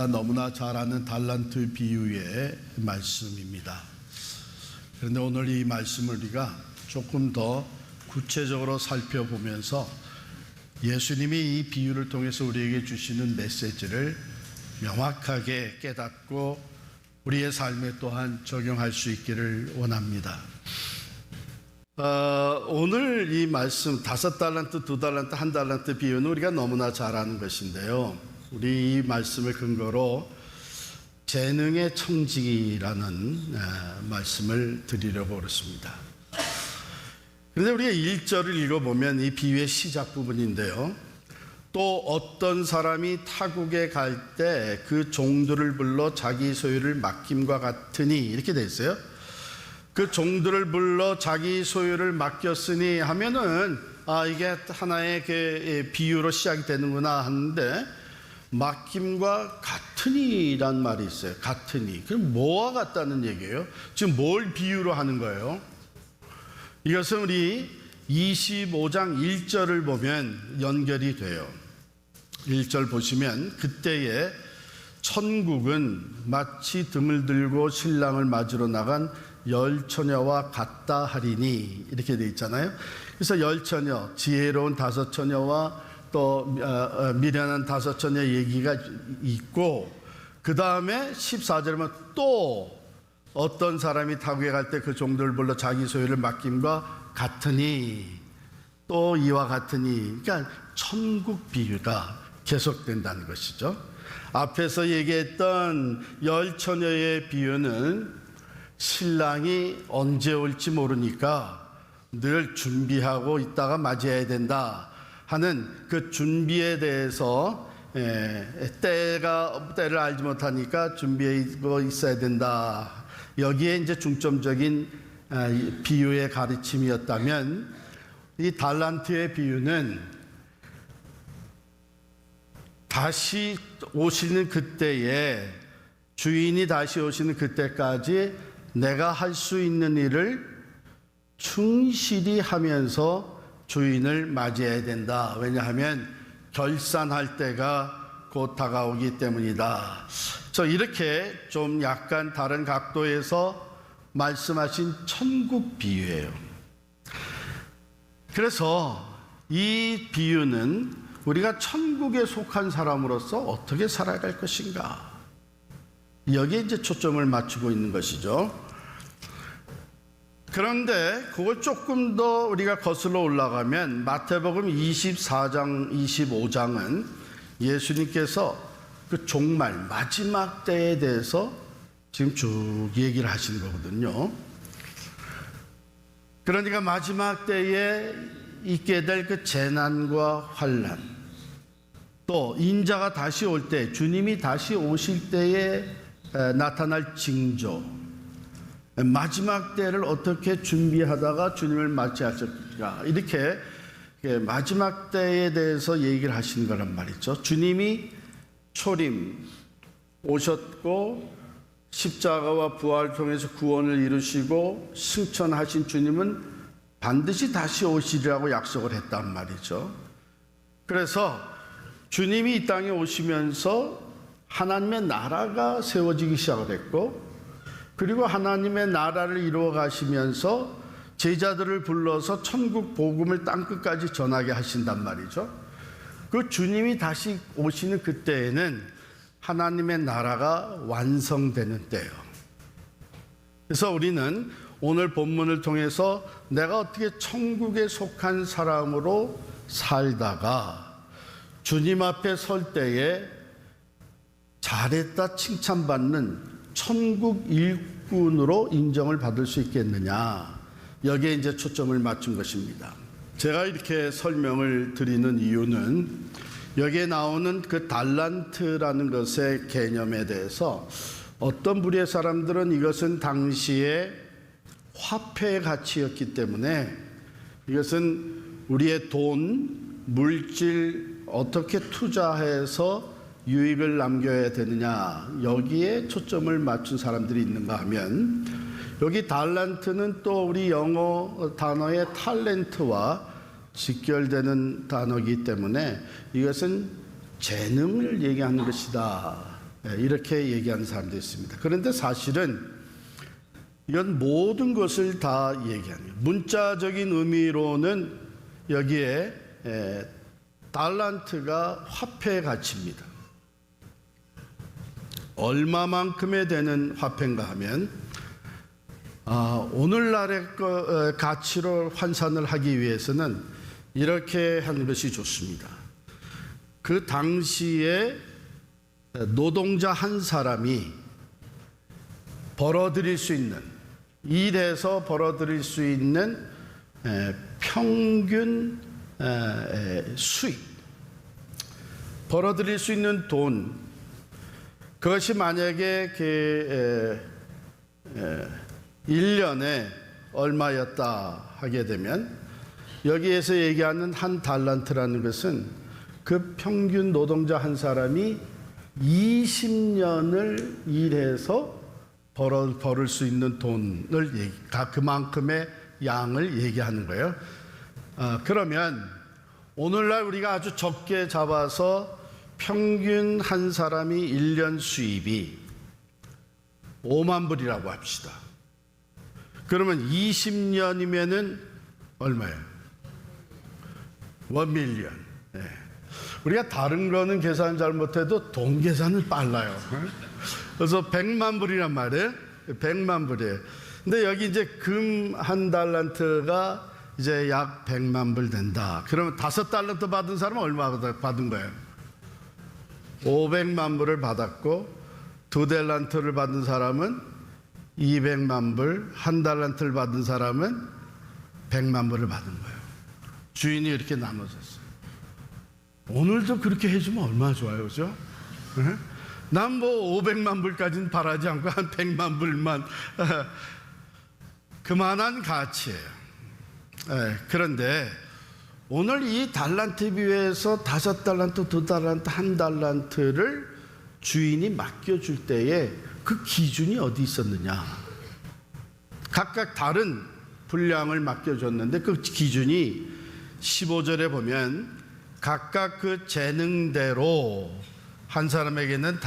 너무나 잘 아는 달란트 비유의 말씀입니다. 그런데 오늘 이 말씀을 우리가 조금 더 구체적으로 살펴보면서 예수님이 이 비유를 통해서 우리에게 주시는 메시지를 명확하게 깨닫고 우리의 삶에 또한 적용할 수 있기를 원합니다. 오늘 이 말씀 5달란트, 2달란트, 1달란트 비유는 우리가 너무나 잘 아는 것인데요. 우리 이 말씀을 근거로 재능의 청지기라는 말씀을 드리려고 그렇습니다. 그런데 우리가 1절을 읽어보면 이 비유의 시작 부분인데요. 또 어떤 사람이 타국에 갈 때 그 종들을 불러 자기 소유를 맡김과 같으니, 이렇게 돼 있어요. 그 종들을 불러 자기 소유를 맡겼으니 하면은 이게 하나의 그 비유로 시작이 되는구나 하는데, 맡김과 같으니란 말이 있어요. 같으니. 그럼 뭐와 같다는 얘기예요? 지금 뭘 비유로 하는 거예요? 이것은 우리 25장 1절을 보면 연결이 돼요. 1절 보시면 그때에 천국은 마치 등을 들고 신랑을 맞으러 나간 열처녀와 같다 하리니, 이렇게 돼 있잖아요. 그래서 열처녀, 지혜로운 5처녀와 또 미련한 5처녀 얘기가 있고, 그 다음에 14절에 보면 또 어떤 사람이 타국에 갈 때 그 종들을 불러 자기 소유를 맡김과 같으니, 또 이와 같으니, 그러니까 천국 비유가 계속된다는 것이죠. 앞에서 얘기했던 열처녀의 비유는 신랑이 언제 올지 모르니까 늘 준비하고 있다가 맞이해야 된다 하는 그 준비에 대해서 때를 알지 못하니까 준비하고 있어야 된다. 여기에 이제 중점적인 비유의 가르침이었다면, 이 달란트의 비유는 다시 오시는 그때에, 주인이 다시 오시는 그때까지 내가 할 수 있는 일을 충실히 하면서 주인을 맞이해야 된다. 왜냐하면 결산할 때가 곧 다가오기 때문이다. 이렇게 좀 약간 다른 각도에서 말씀하신 천국 비유예요. 그래서 이 비유는 우리가 천국에 속한 사람으로서 어떻게 살아갈 것인가, 여기에 이제 초점을 맞추고 있는 것이죠. 그런데 그걸 조금 더 우리가 거슬러 올라가면 마태복음 24장, 25장은 예수님께서 그 종말, 마지막 때에 대해서 지금 쭉 얘기를 하시는 거거든요. 그러니까 마지막 때에 있게 될 그 재난과 환난, 또 인자가 다시 올 때, 주님이 다시 오실 때에 나타날 징조, 마지막 때를 어떻게 준비하다가 주님을 맞이하실까, 이렇게 마지막 때에 대해서 얘기를 하시는 거란 말이죠. 주님이 초림 오셨고 십자가와 부활을 통해서 구원을 이루시고 승천하신 주님은 반드시 다시 오시리라고 약속을 했단 말이죠. 그래서 주님이 이 땅에 오시면서 하나님의 나라가 세워지기 시작을 했고, 그리고 하나님의 나라를 이루어 가시면서 제자들을 불러서 천국 복음을 땅끝까지 전하게 하신단 말이죠. 그 주님이 다시 오시는 그때에는 하나님의 나라가 완성되는 때예요. 그래서 우리는 오늘 본문을 통해서 내가 어떻게 천국에 속한 사람으로 살다가 주님 앞에 설 때에 잘했다 칭찬받는 천국 일꾼으로 인정을 받을 수 있겠느냐, 여기에 이제 초점을 맞춘 것입니다. 제가 이렇게 설명을 드리는 이유는 여기에 나오는 그 달란트라는 것의 개념에 대해서 어떤 부류의 사람들은 이것은 당시에 화폐의 가치였기 때문에 이것은 우리의 돈, 물질 어떻게 투자해서 유익을 남겨야 되느냐, 여기에 초점을 맞춘 사람들이 있는가 하면, 여기 달란트는 또 우리 영어 단어의 탤런트와 직결되는 단어이기 때문에 이것은 재능을 얘기하는 것이다, 이렇게 얘기하는 사람도 있습니다. 그런데 사실은 이건 모든 것을 다 얘기합니다. 문자적인 의미로는 여기에 달란트가 화폐의 가치입니다. 얼마만큼에 되는 화폐인가 하면 오늘날의 가치로 환산을 하기 위해서는 이렇게 하는 것이 좋습니다. 그 당시에 노동자 한 사람이 벌어들일 수 있는, 일해서 벌어들일 수 있는 평균 수입, 벌어들일 수 있는 돈, 그것이 만약에 1년에 얼마였다 하게 되면 여기에서 얘기하는 한 달란트라는 것은 그 평균 노동자 한 사람이 20년을 일해서 벌을 수 있는 돈을 그만큼의 양을 얘기하는 거예요. 그러면 오늘날 우리가 아주 적게 잡아서 평균 한 사람이 1년 수입이 5만 불이라고 합시다. 그러면 20년이면은 얼마예요? 1밀리언. 우리가 다른 거는 계산 잘 못해도 돈 계산은 빨라요. 그래서 100만 불이란 말이에요. 100만 불이에요. 근데 여기 이제 금 한 달란트가 이제 약 100만 불 된다. 그러면 5달란트 받은 사람은 얼마 받은 거예요? 500만 불을 받았고 2달란트를 받은 사람은 200만 불, 1달란트를 받은 사람은 100만 불을 받은 거예요. 주인이 이렇게 나눠졌어요. 오늘도 그렇게 해주면 얼마나 좋아요, 그죠? 난 뭐 500만 불까지는 바라지 않고 한 100만 불만 그만한 가치예요. 그런데 오늘 이 달란트 비유에서 5달란트, 2달란트, 1달란트를 주인이 맡겨줄 때에 그 기준이 어디 있었느냐? 각각 다른 분량을 맡겨줬는데 그 기준이 15절에 보면 각각 그 재능대로 한 사람에게는 5,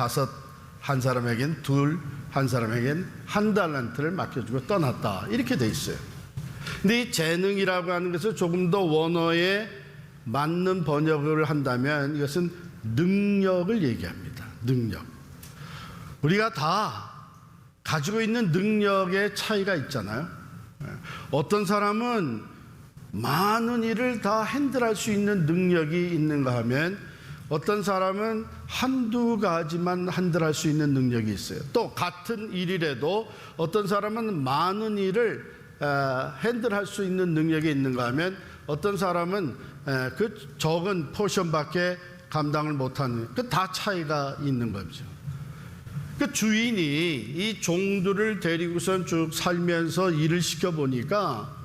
한 사람에게는 2, 한 사람에게는 1달란트를 맡겨주고 떠났다. 이렇게 돼 있어요. 근데 이 재능이라고 하는 것을 조금 더 원어에 맞는 번역을 한다면 이것은 능력을 얘기합니다. 능력. 우리가 다 가지고 있는 능력의 차이가 있잖아요. 어떤 사람은 많은 일을 다 핸들할 수 있는 능력이 있는가 하면 어떤 사람은 한두 가지만 핸들할 수 있는 능력이 있어요. 또 같은 일이라도 어떤 사람은 많은 일을 핸들할 수 있는 능력이 있는가 하면 어떤 사람은 그 적은 포션밖에 감당을 못하는, 그 다 차이가 있는 거죠. 그 주인이 이 종들을 데리고선 쭉 살면서 일을 시켜보니까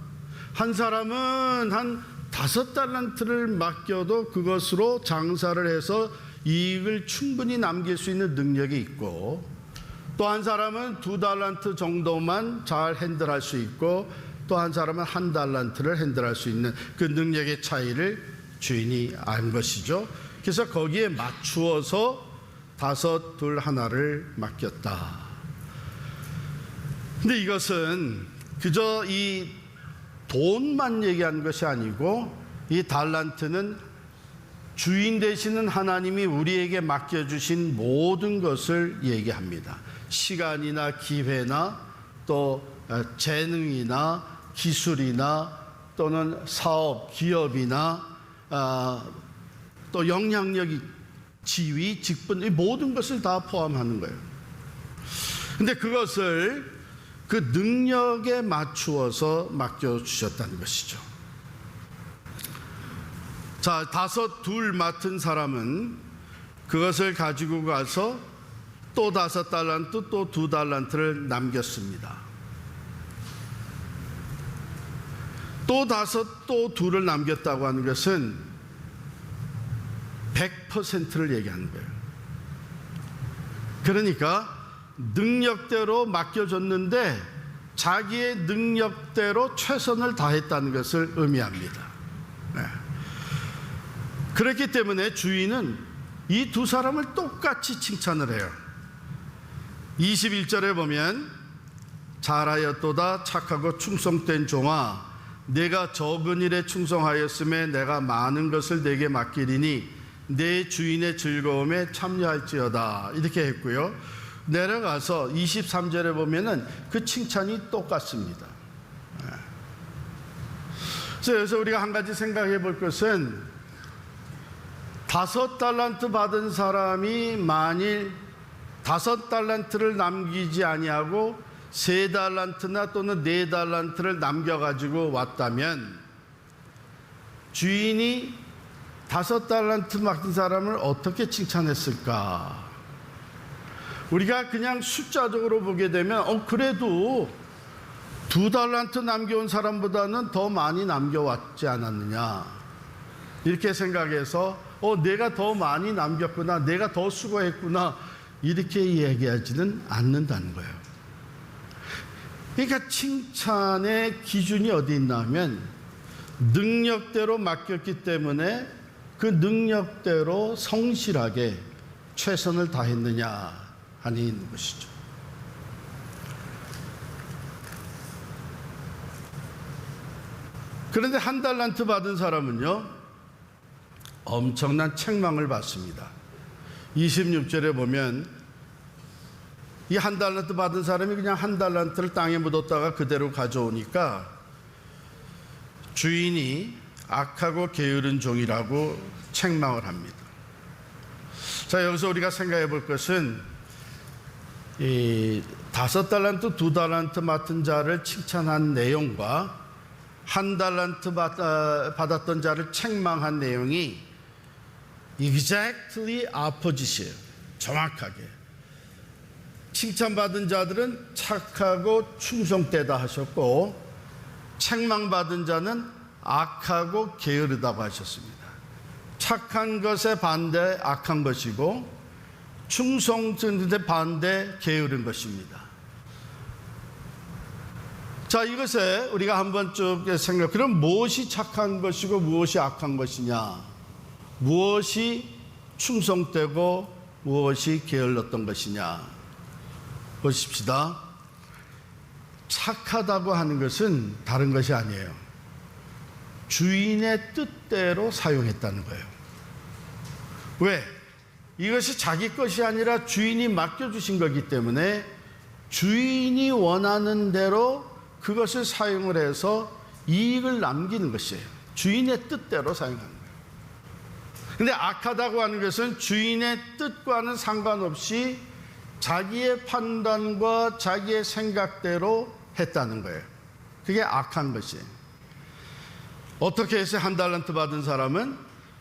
한 사람은 한 5달란트를 맡겨도 그것으로 장사를 해서 이익을 충분히 남길 수 있는 능력이 있고, 또 한 사람은 2달란트 정도만 잘 핸들할 수 있고, 또 한 사람은 1달란트를 핸들할 수 있는 그 능력의 차이를 주인이 안 것이죠. 그래서 거기에 맞추어서 5, 2, 1를 맡겼다. 근데 이것은 그저 이 돈만 얘기하는 것이 아니고 이 달란트는 주인 되시는 하나님이 우리에게 맡겨주신 모든 것을 얘기합니다. 시간이나 기회나 또 재능이나 기술이나 또는 사업, 기업이나 또 영향력이, 지위, 직분, 이 모든 것을 다 포함하는 거예요. 근데 그것을 그 능력에 맞추어서 맡겨주셨다는 것이죠. 자, 5, 2 맡은 사람은 그것을 가지고 가서 또 5달란트, 또 2달란트를 남겼습니다. 또 5, 또 2를 남겼다고 하는 것은 100%를 얘기하는 거예요. 그러니까 능력대로 맡겨줬는데 자기의 능력대로 최선을 다했다는 것을 의미합니다. 그렇기 때문에 주인은 이 두 사람을 똑같이 칭찬을 해요. 21절에 보면 잘하였도다 착하고 충성된 종아 내가 적은 일에 충성하였음에 내가 많은 것을 내게 맡기리니 내 주인의 즐거움에 참여할지어다 이렇게 했고요. 내려가서 23절에 보면은 그 칭찬이 똑같습니다. 그래서 여기서 우리가 한 가지 생각해 볼 것은 5달란트 받은 사람이 만일 5달란트를 남기지 아니하고 3달란트나 또는 4달란트를 남겨가지고 왔다면 주인이 5달란트 받은 사람을 어떻게 칭찬했을까? 우리가 그냥 숫자적으로 보게 되면 그래도 2달란트 남겨온 사람보다는 더 많이 남겨왔지 않았느냐 이렇게 생각해서 내가 더 많이 남겼구나 내가 더 수고했구나 이렇게 얘기하지는 않는다는 거예요. 그러니까 칭찬의 기준이 어디 있나 하면 능력대로 맡겼기 때문에 그 능력대로 성실하게 최선을 다했느냐 하는 것이죠. 그런데 1달란트 받은 사람은요 엄청난 책망을 받습니다. 26절에 보면 이 1달란트 받은 사람이 그냥 1달란트를 땅에 묻었다가 그대로 가져오니까 주인이 악하고 게으른 종이라고 책망을 합니다. 자, 여기서 우리가 생각해 볼 것은 이 5달란트, 2달란트 맡은 자를 칭찬한 내용과 1달란트 받았던 자를 책망한 내용이 exactly opposite이에요. 정확하게. 칭찬받은 자들은 착하고 충성되다 하셨고 책망받은 자는 악하고 게으르다고 하셨습니다. 착한 것에 반대 악한 것이고 충성되는데 반대 게으른 것입니다. 자, 이것에 우리가 한번 쭉 생각. 그럼 무엇이 착한 것이고 무엇이 악한 것이냐? 무엇이 충성되고 무엇이 게을렀던 것이냐? 보십시다. 착하다고 하는 것은 다른 것이 아니에요. 주인의 뜻대로 사용했다는 거예요. 왜? 이것이 자기 것이 아니라 주인이 맡겨주신 거기 때문에 주인이 원하는 대로 그것을 사용을 해서 이익을 남기는 것이에요. 주인의 뜻대로 사용하는 거예요. 근데 악하다고 하는 것은 주인의 뜻과는 상관없이 자기의 판단과 자기의 생각대로 했다는 거예요. 그게 악한 것이에요. 어떻게 해서 1달란트 받은 사람은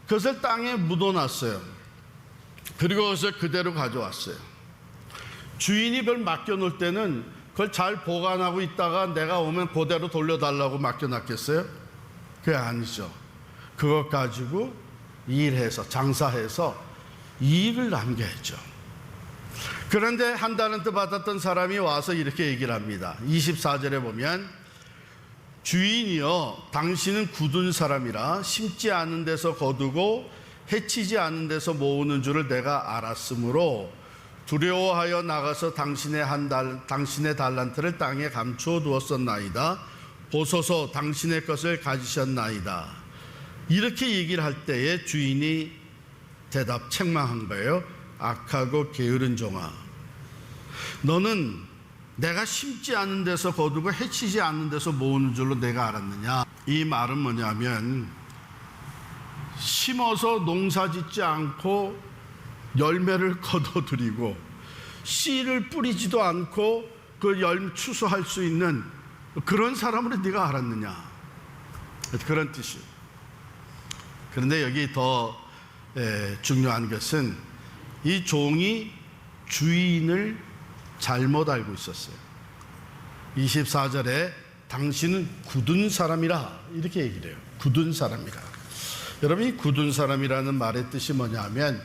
그것을 땅에 묻어놨어요. 그리고 그것을 그대로 가져왔어요. 주인이 그걸 맡겨놓을 때는 그걸 잘 보관하고 있다가 내가 오면 그대로 돌려달라고 맡겨놨겠어요? 그게 아니죠. 그것 가지고 일해서 장사해서 이익을 남겨야죠. 그런데 1달란트 받았던 사람이 와서 이렇게 얘기를 합니다. 24절에 보면 주인이여 당신은 굳은 사람이라 심지 않은 데서 거두고 해치지 않은 데서 모으는 줄을 내가 알았으므로 두려워하여 나가서 당신의 달란트를 땅에 감추어 두었었나이다. 보소서 당신의 것을 가지셨나이다. 이렇게 얘기를 할 때에 주인이 대답 책망한 거예요. 악하고 게으른 종아, 너는 내가 심지 않은 데서 거두고 해치지 않는 데서 모으는 줄로 내가 알았느냐. 이 말은 뭐냐면 심어서 농사 짓지 않고 열매를 거둬들이고 씨를 뿌리지도 않고 그 열매 추수할 수 있는 그런 사람을 네가 알았느냐, 그런 뜻이에요. 그런데 여기 더 중요한 것은 이 종이 주인을 잘못 알고 있었어요. 24절에 당신은 굳은 사람이라 이렇게 얘기를 해요. 굳은 사람이라. 여러분, 이 굳은 사람이라는 말의 뜻이 뭐냐면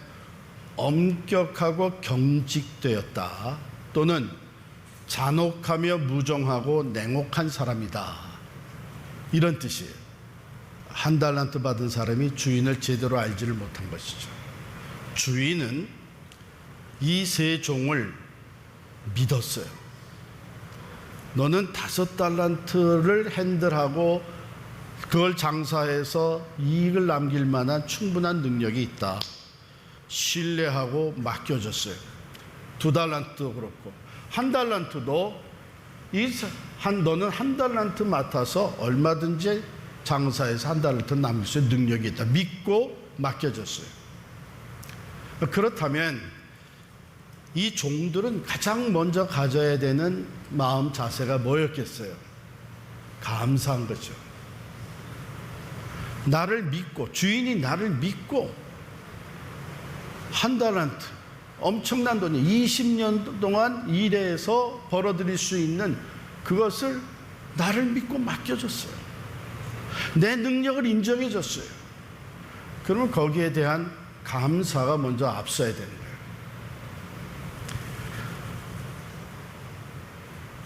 엄격하고 경직되었다, 또는 잔혹하며 무정하고 냉혹한 사람이다, 이런 뜻이에요. 1달란트 받은 사람이 주인을 제대로 알지를 못한 것이죠. 주인은 이 세 종을 믿었어요. 너는 5달란트를 핸들하고 그걸 장사해서 이익을 남길 만한 충분한 능력이 있다. 신뢰하고 맡겨줬어요. 2달란트도 그렇고 1달란트도 너는 1달란트 맡아서 얼마든지 장사해서 1달란트 남길 수 있는 능력이 있다. 믿고 맡겨줬어요. 그렇다면 이 종들은 가장 먼저 가져야 되는 마음 자세가 뭐였겠어요? 감사한 거죠. 나를 믿고, 주인이 나를 믿고 1달란트, 엄청난 돈이 20년 동안 일해서 벌어들일 수 있는 그것을 나를 믿고 맡겨줬어요. 내 능력을 인정해줬어요. 그러면 거기에 대한 감사가 먼저 앞서야 되는 거예요.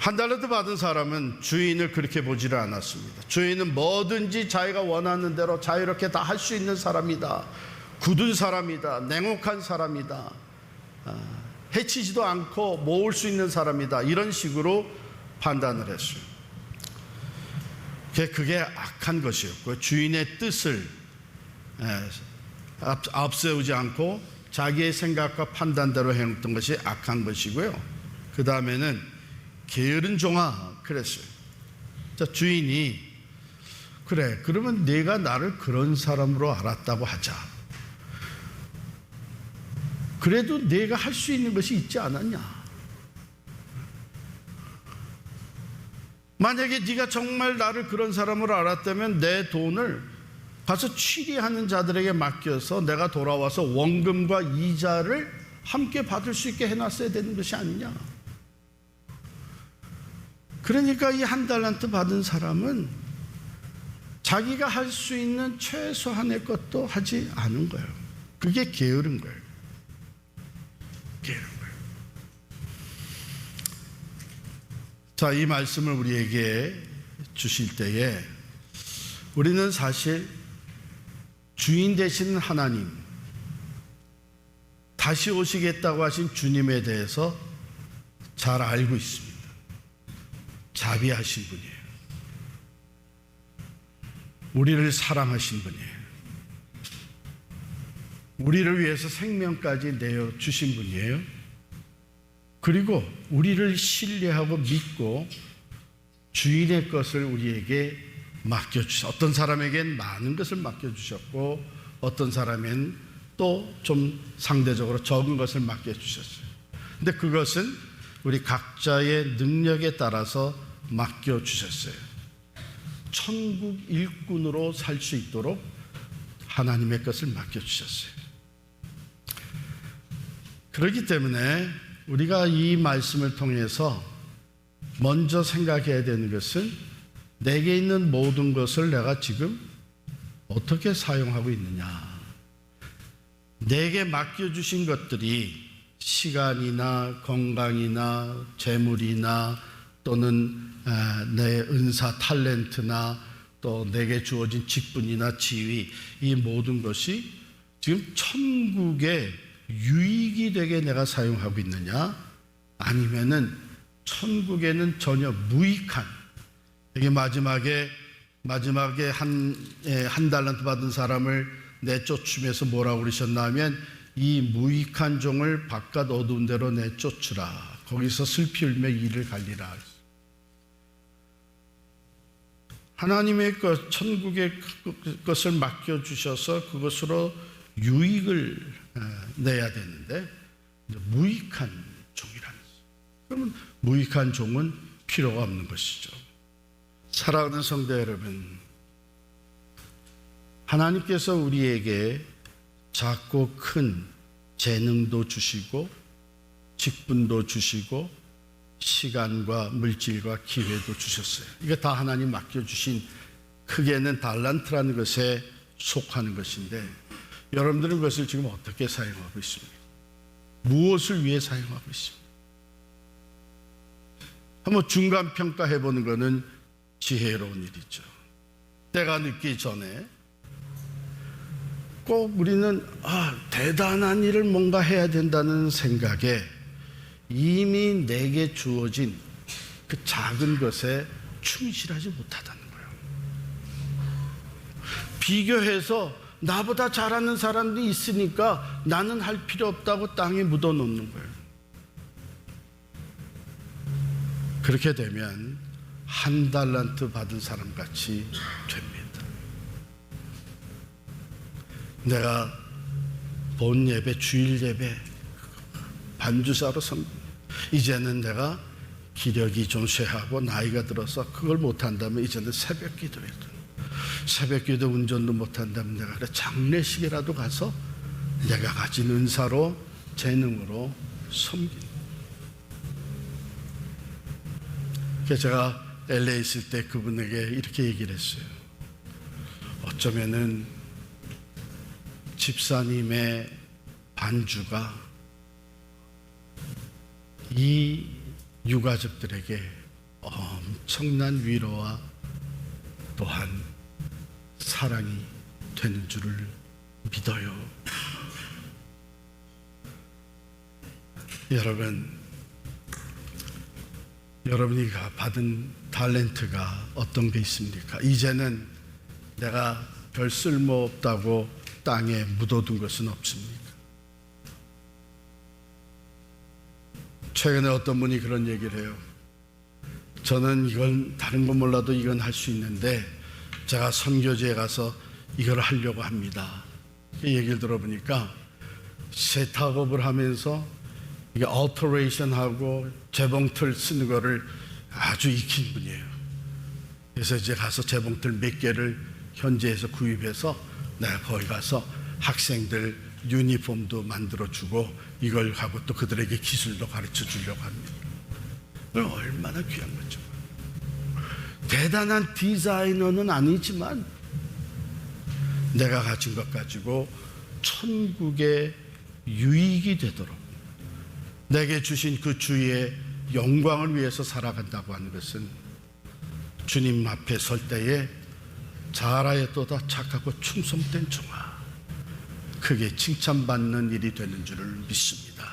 1달란트 받은 사람은 주인을 그렇게 보지를 않았습니다. 주인은 뭐든지 자기가 원하는 대로 자유롭게 다 할 수 있는 사람이다. 굳은 사람이다. 냉혹한 사람이다. 해치지도 않고 모을 수 있는 사람이다. 이런 식으로 판단을 했어요. 그게 악한 것이었고, 주인의 뜻을 앞세우지 않고 자기의 생각과 판단대로 행했던 것이 악한 것이고요. 그 다음에는 게으른 종아 그랬어요. 자, 주인이 그래, 그러면 내가 나를 그런 사람으로 알았다고 하자. 그래도 내가 할 수 있는 것이 있지 않았냐? 만약에 네가 정말 나를 그런 사람으로 알았다면 내 돈을 가서 취리하는 자들에게 맡겨서 내가 돌아와서 원금과 이자를 함께 받을 수 있게 해놨어야 되는 것이 아니냐? 그러니까 이 1달란트 받은 사람은 자기가 할 수 있는 최소한의 것도 하지 않은 거예요. 그게 게으른 거예요. 게으른 거예요. 자, 이 말씀을 우리에게 주실 때에 우리는 사실 주인 되시는 하나님, 다시 오시겠다고 하신 주님에 대해서 잘 알고 있습니다. 자비하신 분이에요. 우리를 사랑하신 분이에요. 우리를 위해서 생명까지 내어주신 분이에요. 그리고 우리를 신뢰하고 믿고 주인의 것을 우리에게 맡겨주셨어요. 어떤 사람에겐 많은 것을 맡겨주셨고 어떤 사람엔 또 좀 상대적으로 적은 것을 맡겨주셨어요. 근데 그것은 우리 각자의 능력에 따라서 맡겨주셨어요. 천국 일꾼으로 살 수 있도록 하나님의 것을 맡겨주셨어요. 그렇기 때문에 우리가 이 말씀을 통해서 먼저 생각해야 되는 것은 내게 있는 모든 것을 내가 지금 어떻게 사용하고 있느냐. 내게 맡겨주신 것들이 시간이나 건강이나 재물이나 또는 내 은사 탤런트나 또 내게 주어진 직분이나 지위, 이 모든 것이 지금 천국의 유익이 되게 내가 사용하고 있느냐, 아니면은 천국에는 전혀 무익한, 이게 마지막에 한 달란트 받은 사람을 내쫓으면서 뭐라고 그러셨냐면 이 무익한 종을 바깥 어두운 데로 내쫓으라. 거기서 슬피 울며 이를 갈리라. 하나님의 것, 천국의 것을 맡겨주셔서 그것으로 유익을 내야 되는데 무익한 종이라는 거죠. 그러면 무익한 종은 필요가 없는 것이죠. 사랑하는 성도 여러분, 하나님께서 우리에게 작고 큰 재능도 주시고 직분도 주시고 시간과 물질과 기회도 주셨어요. 이게 다 하나님 맡겨주신, 크게는 달란트라는 것에 속하는 것인데 여러분들은 그것을 지금 어떻게 사용하고 있습니까? 무엇을 위해 사용하고 있습니까? 한번 중간 평가해 보는 것은 지혜로운 일이죠. 때가 늦기 전에 꼭 우리는 대단한 일을 뭔가 해야 된다는 생각에 이미 내게 주어진 그 작은 것에 충실하지 못하다는 거예요. 비교해서 나보다 잘하는 사람들이 있으니까 나는 할 필요 없다고 땅에 묻어놓는 거예요. 그렇게 되면 1달란트 받은 사람 같이 됩니다. 내가 본 예배, 주일 예배, 반주사로 이제는 내가 기력이 좀 쇠하고 나이가 들어서 그걸 못한다면 이제는 새벽 기도해도, 새벽 기도 운전도 못한다면 내가 그래 장례식이라도 가서 내가 가진 은사로, 재능으로 섬기는. 그래서 제가 LA 있을 때 그분에게 이렇게 얘기를 했어요. 어쩌면은 집사님의 반주가 이 유가족들에게 엄청난 위로와 또한 사랑이 되는 줄을 믿어요. 여러분이 받은 탤런트가 어떤 게 있습니까? 이제는 내가 별 쓸모 없다고 땅에 묻어둔 것은 없습니까? 최근에 어떤 분이 그런 얘기를 해요. 저는 이건 다른 건 몰라도 이건 할 수 있는데 제가 선교지에 가서 이걸 하려고 합니다. 그 얘기를 들어보니까 세탁업을 하면서 이게 얼터레이션하고 재봉틀 쓰는 거를 아주 익힌 분이에요. 그래서 이제 가서 재봉틀 몇 개를 현지에서 구입해서 내가 거기 가서 학생들 유니폼도 만들어주고 이걸 하고 또 그들에게 기술도 가르쳐 주려고 합니다. 얼마나 귀한 거죠. 대단한 디자이너는 아니지만 내가 가진 것 가지고 천국의 유익이 되도록 내게 주신 그 주의 영광을 위해서 살아간다고 하는 것은 주님 앞에 설 때에 잘하였도다 착하고 충성된 종아, 크게 칭찬받는 일이 되는 줄을 믿습니다.